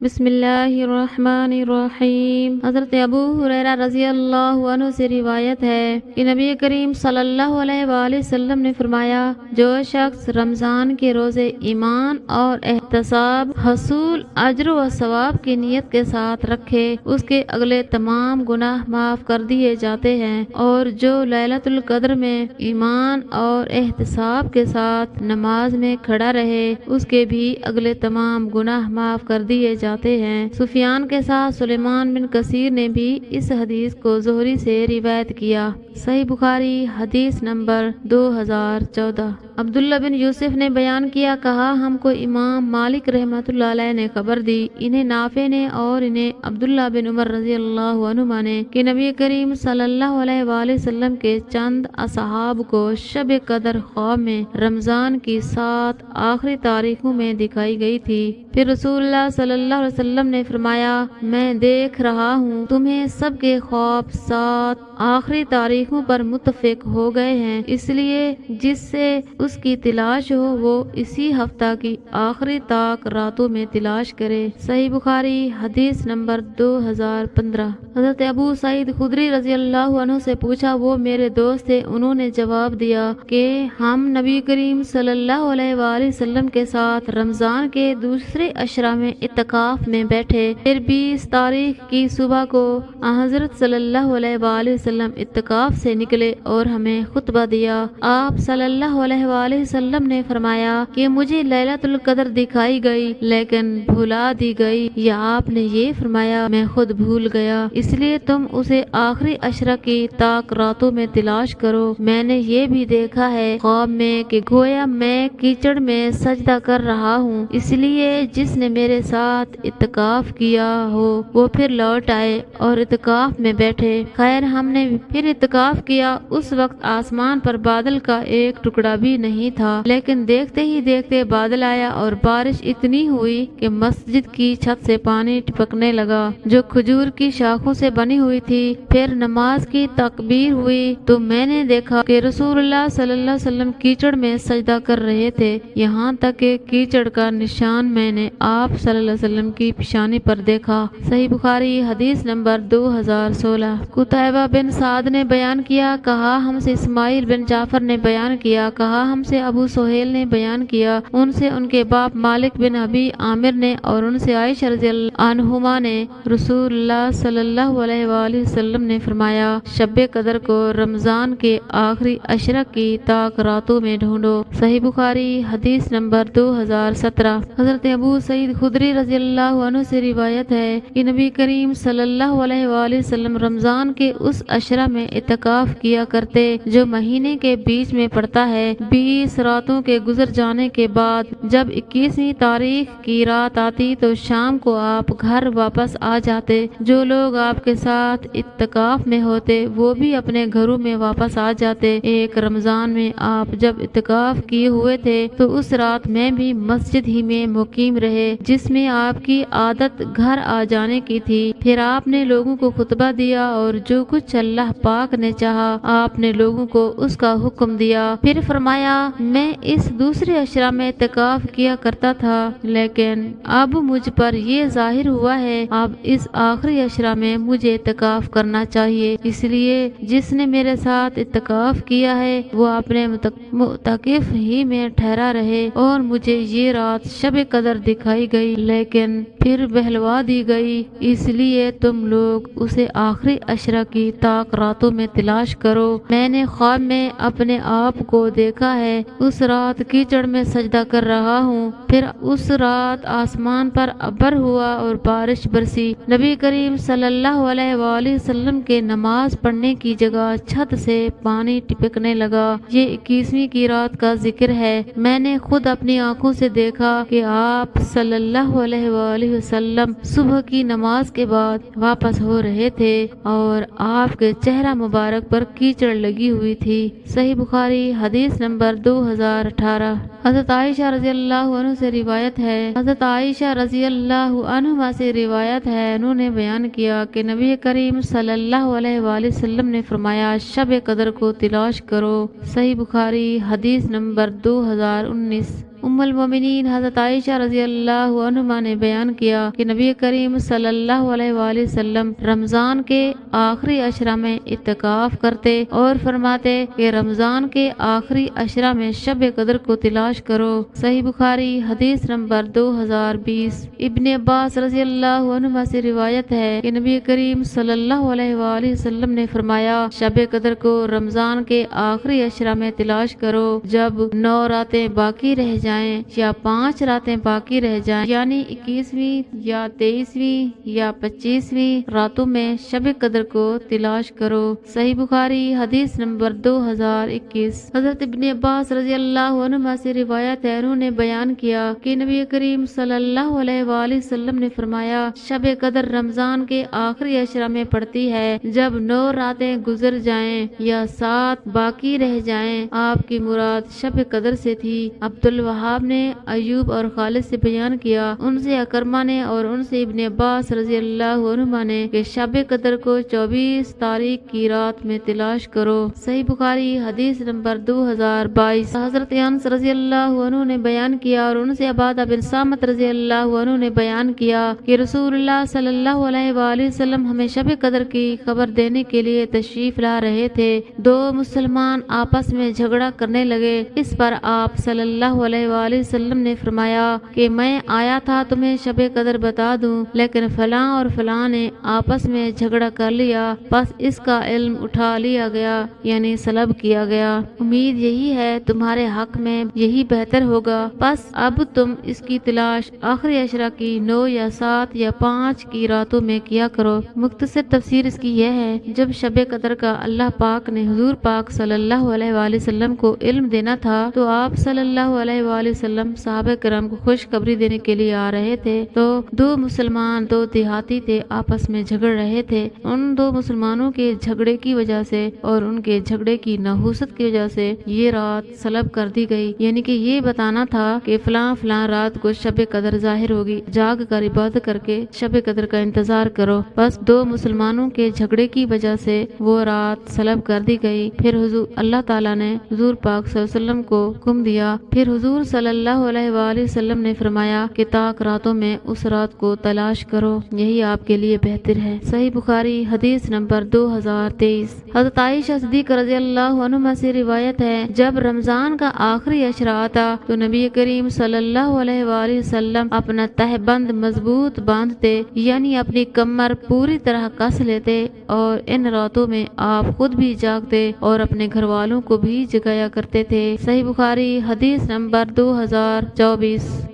بسم اللہ الرحمن الرحیم۔ حضرت ابو ہریرہ رضی اللہ عنہ سے روایت ہے کہ نبی کریم صلی اللہ علیہ وآلہ وسلم نے فرمایا، جو شخص رمضان کے روزے ایمان اور احتساب حصول اجر و ثواب کی نیت کے ساتھ رکھے، اس کے اگلے تمام گناہ معاف کر دیے جاتے ہیں، اور جو لیلۃ القدر میں ایمان اور احتساب کے ساتھ نماز میں کھڑا رہے، اس کے بھی اگلے تمام گناہ معاف کر دیے جاتے ہیں۔ سفیان کے ساتھ سلیمان بن کثیر نے بھی اس حدیث کو زہری سے روایت کیا۔ صحیح بخاری حدیث نمبر 2014۔ عبداللہ بن یوسف نے بیان کیا، کہا ہم کو امام مالک رحمۃ اللہ علیہ نے خبر دی، انہیں نافع نے اور انہیں عبداللہ بن عمر رضی اللہ عنہما نے، کہ نبی کریم صلی اللہ علیہ وآلہ وسلم کے چند اصحاب کو شب قدر خواب میں رمضان کی 7 آخری تاریخوں میں دکھائی گئی تھی۔ پھر رسول اللہ صلی اللہ علیہ وسلم نے فرمایا، میں دیکھ رہا ہوں تمہیں سب کے خواب 7 آخری تاریخوں پر متفق ہو گئے ہیں، اس لیے جس سے اس کی تلاش ہو وہ اسی ہفتہ کی آخری طاق راتوں میں تلاش کرے۔ صحیح بخاری حدیث نمبر 2015۔ حضرت ابو سعید خدری رضی اللہ عنہ سے پوچھا، وہ میرے دوست تھے، انہوں نے جواب دیا کہ ہم نبی کریم صلی اللہ علیہ وآلہ وسلم کے ساتھ رمضان کے دوسرے عشرہ میں اعتکاف میں بیٹھے، پھر 20 تاریخ کی صبح کو حضرت صلی اللہ علیہ وآلہ وسلم اعتکاف سے نکلے اور ہمیں خطبہ دیا۔ آپ صلی اللہ علیہ وآلہ وسلم نے فرمایا کہ مجھے لیلۃ القدر دکھائی گئی لیکن بھلا دی گئی، یا آپ نے یہ فرمایا میں خود بھول گیا، اس لیے تم اسے آخری عشرہ کی طاق راتوں میں تلاش کرو۔ میں نے یہ بھی دیکھا ہے خواب میں کہ گویا میں کیچڑ میں سجدہ کر رہا ہوں، اس لیے جس نے میرے ساتھ اعتکاف کیا ہو وہ پھر لوٹ آئے اور اعتکاف میں بیٹھے۔ خیر ہم نے پھر اعتکاف کیا، اس وقت آسمان پر بادل کا ایک ٹکڑا بھی نہیں تھا، لیکن دیکھتے ہی دیکھتے بادل آیا اور بارش اتنی ہوئی کہ مسجد کی چھت سے پانی ٹپکنے لگا جو کھجور کی شاخوں سے بنی ہوئی تھی۔ پھر نماز کی تکبیر ہوئی تو میں نے دیکھا کہ رسول اللہ صلی اللہ علیہ وسلم کیچڑ میں سجدہ کر رہے تھے، یہاں تک کہ کیچڑ کا نشان میں نے آپ صلی اللہ علیہ وسلم کی پیشانی پر دیکھا۔ صحیح بخاری حدیث نمبر 2016۔ قتیبہ بن سعد نے بیان کیا، کہا ہم سے اسماعیل بن جعفر نے بیان کیا، کہا ہم سے ابو سہیل نے بیان کیا، ان سے ان کے باپ مالک بن ابی عامر نے، اور ان سے عائشہ رضی اللہ عنہما نے، رسول اللہ صلی اللہ علیہ وآلہ وسلم نے فرمایا، شب قدر کو رمضان کے آخری عشرہ کی طاق راتوں میں ڈھونڈو۔ صحیح بخاری حدیث نمبر 2017۔ حضرت ابو سعید خدری رضی اللہ عنہ سے روایت ہے کہ نبی کریم صلی اللہ علیہ وآلہ وسلم رمضان کے اس عشرہ میں اعتکاف کیا کرتے جو مہینے کے بیچ میں پڑتا ہے۔ 20 راتوں کے گزر جانے کے بعد جب 21ویں تاریخ کی رات آتی تو شام کو آپ گھر واپس آ جاتے، جو لوگ آپ کے ساتھ اعتکاف میں ہوتے وہ بھی اپنے گھروں میں واپس آ جاتے۔ ایک رمضان میں آپ جب اعتکاف کیے ہوئے تھے تو اس رات میں بھی مسجد ہی میں مقیم رہے جس میں آپ کی عادت گھر آ جانے کی تھی۔ پھر آپ نے لوگوں کو خطبہ دیا اور جو کچھ اللہ پاک نے چاہا آپ نے لوگوں کو اس کا حکم دیا۔ پھر فرمایا، میں اس دوسرے عشرہ میں اعتکاف کیا کرتا تھا لیکن اب مجھ پر یہ ظاہر ہوا ہے اب اس آخری عشرہ میں مجھے اعتکاف کرنا چاہیے، اس لیے جس نے میرے ساتھ اعتکاف کیا ہے وہ اپنے معتکف ہی میں ٹھہرا رہے، اور مجھے یہ رات شب قدر دکھائی گئی لیکن پھر بہلوا دی گئی، اس لیے تم لوگ اسے آخری عشرہ کی طاق راتوں میں تلاش کرو۔ میں نے خواب میں اپنے آپ کو دیکھا ہے، اس رات کیچڑ میں سجدہ کر رہا ہوں، پھر اس رات آسمان پر ابر ہوا اور بارش برسی، نبی کریم صلی اللہ علیہ وآلہ وسلم کے نماز پڑھنے کی جگہ چھت سے پانی ٹپکنے لگا۔ یہ 21ویں کی رات کا ذکر ہے۔ میں نے خود اپنی آنکھوں سے دیکھا کہ آپ صلی اللہ علیہ وآلہ وسلم صبح کی نماز کے بعد واپس ہو رہے تھے اور آپ کے چہرہ مبارک پر کیچڑ لگی ہوئی تھی۔ صحیح بخاری حدیث نمبر 2018۔ حضرت عائشہ رضی اللہ عنہ سے روایت ہے، حضرت عائشہ رضی اللہ عنہما سے روایت ہے، انہوں نے بیان کیا کہ نبی کریم صلی اللہ علیہ وآلہ وسلم نے فرمایا، شب قدر کو تلاش کرو۔ صحیح بخاری حدیث نمبر 2019۔ ام المومنین حضرت عائشہ رضی اللہ عنہا نے بیان کیا کہ نبی کریم صلی اللہ علیہ وآلہ وسلم رمضان کے آخری عشرہ میں اعتکاف کرتے اور فرماتے کہ رمضان کے آخری عشرہ میں شب قدر کو تلاش کرو۔ صحیح بخاری حدیث نمبر 2020۔ ابن عباس رضی اللہ عنہما سے روایت ہے کہ نبی کریم صلی اللہ علیہ وآلہ وسلم نے فرمایا شب قدر کو رمضان کے آخری عشرہ میں تلاش کرو، جب 9 راتیں باقی رہ جائیں یا 5 راتیں باقی رہ جائیں، یعنی 21ویں یا 23ویں یا 25ویں راتوں میں شب قدر کو تلاش کرو۔ صحیح بخاری حدیث نمبر 2021۔ حضرت ابن عباس رضی اللہ عنہما سے روایت ہے، انہوں نے بیان کیا کہ نبی کریم صلی اللہ علیہ وآلہ وسلم نے فرمایا شب قدر رمضان کے آخری عشرہ میں پڑتی ہے جب 9 راتیں گزر جائیں یا 7 باقی رہ جائیں۔ آپ کی مراد شب قدر سے تھی۔ عبد الوہاب نے ایوب اور خالد سے بیان کیا، ان سے اکرمہ نے اور ان سے ابن عباس رضی اللہ عنہما نے کہ شب قدر کو 24 تاریخ کی رات میں تلاش کرو۔ صحیح بخاری حدیث نمبر 2022۔ حضرت انس رضی اللہ عنہ نے بیان کیا اور ان سے عبادہ بن صامت رضی اللہ عنہ نے بیان کیا کہ رسول اللہ صلی اللہ علیہ وآلہ وسلم ہمیں شب قدر کی خبر دینے کے لیے تشریف لا رہے تھے۔ 2 مسلمان آپس میں جھگڑا کرنے لگے، اس پر آپ صلی اللہ علیہ وآلہ وسلم نے فرمایا کہ میں آیا تھا تمہیں شب قدر بتا دوں، لیکن فلاں اور فلاں نے آپس میں جھگڑا کر لیا، بس اس کا علم اٹھا لیا گیا، یعنی سلب کیا گیا۔ امید یہی ہے تمہارے حق میں یہی بہتر ہوگا، بس اب تم اس کی تلاش آخری عشرہ کی 9 یا 7 یا 5 کی راتوں میں کیا کرو۔ مختصر تفسیر اس کی یہ ہے، جب شب قدر کا اللہ پاک نے حضور پاک صلی اللہ علیہ وآلہ وسلم کو علم دینا تھا تو آپ صلی اللہ علیہ وآلہ وسلم صحابہ کرام کو خوشخبری دینے کے لیے آ رہے تھے، تو 2 مسلمان 2 دیہاتی تھے، آپس میں جھگڑ رہے تھے۔ ان 2 مسلمانوں کے جھگڑے کی وجہ سے اور ان کے جھگڑے کی نحوست کی وجہ سے یہ رات سلب کر دی گئی، یعنی کہ یہ بتانا تھا کہ فلاں فلاں رات کو شب قدر ظاہر ہوگی، جاگ کر عبادت کر کے شب قدر کا انتظار کرو۔ بس 2 مسلمانوں کے جھگڑے کی وجہ سے وہ رات سلب کر دی گئی۔ پھر حضور اللہ تعالیٰ نے حضور پاک صلی اللہ علیہ وسلم کو حکم دیا، پھر حضور صلی اللہ علیہ وآلہ وسلم نے فرمایا کہ طاق راتوں میں اس رات کو تلاش کرو، یہی آپ کے لیے بہتر ہے۔ صحیح بخاری حدیث نمبر 2023۔ حضرت عائشہ صدیقہ رضی اللہ عنہما سے روایت ہے، جب رمضان کا آخری عشرہ آتا تو نبی کریم صلی اللہ علیہ وآلہ وسلم اپنا تہ بند مضبوط باندھتے، یعنی اپنی کمر پوری طرح کس لیتے، اور ان راتوں میں آپ خود بھی جاگتے اور اپنے گھر والوں کو بھی جگایا کرتے تھے۔ صحیح بخاری حدیث نمبر 2024۔